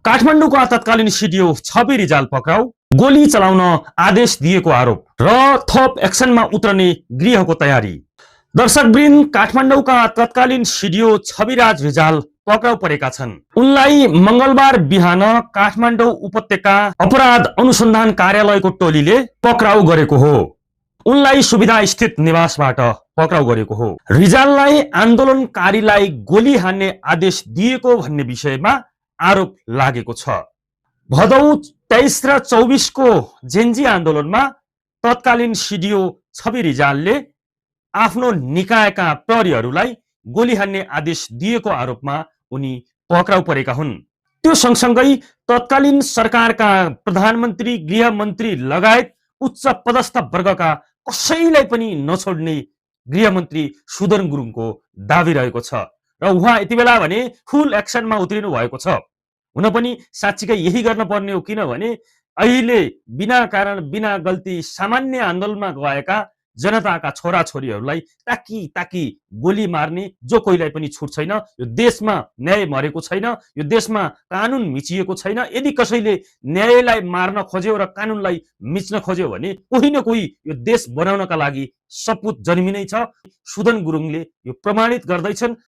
काठमाडौँका तत्कालीन सिडिओ छवि रिजाल पक्राउ, गोली चलाउन आदेश दिएको आरोप र थप एक्सनमा उत्रने गृहको तयारी। दर्शकवृन्द, काठमाडौँका तत्कालीन सिडिओ छविराज रिजाल पक्राउ परेका छन्। उनलाई मंगलबार बिहान काठमाडौँ उपत्यका अपराध अनुसन्धान कार्यालयको टोलीले पक्राउ गरेको हो। उनलाई सुविधा स्थित निवासबाट पक्राउ गरेको हो। रिजाललाई आन्दोलनकारीलाई गोली हान्ने आदेश दिएको भन्ने विषयमा आरोप लागेको छ। भदौ 23 र 24 को जेन्जी आन्दोलनमा तत्कालीन सिडिओ छवि रिजालले आफ्नो निकायका प्रहरीहरूलाई गोली हान्ने आदेश दिएको आरोपमा उनी पक्राउ परेका हुन्। त्यो सँगसँगै तत्कालीन सरकारका प्रधानमन्त्री, गृहमन्त्री लगायत उच्च पदस्थ वर्गका कसैलाई पनि नछोड्ने गृहमन्त्री सुदन गुरुङको दाबी रहेको छ र उहाँ यति बेला भने फुल एक्सनमा उत्रिनु भएको छ। हुन पनि साँच्चीकै यही गर्न पर्ने हो, किनभने अहिले बिना कारण बिना गल्ती सामान्य आन्दोलनमा गएका जनताका छोराछोरीहरूलाई ताकी ताकी गोली मार्ने जो कोहीलाई पनि छुट छैन। यो देशमा न्याय मरेको छैन, यो देशमा कानुन मिचिएको छैन। यदि कसैले न्यायलाई मार्न खोज्यो र कानुनलाई मिच्न खोज्यो भने कोही न कोही यो देश बनाउनका लागि सपुत जन्मिनै छ। सुदन गुरुङले यो प्रमाणित गर्दैछन्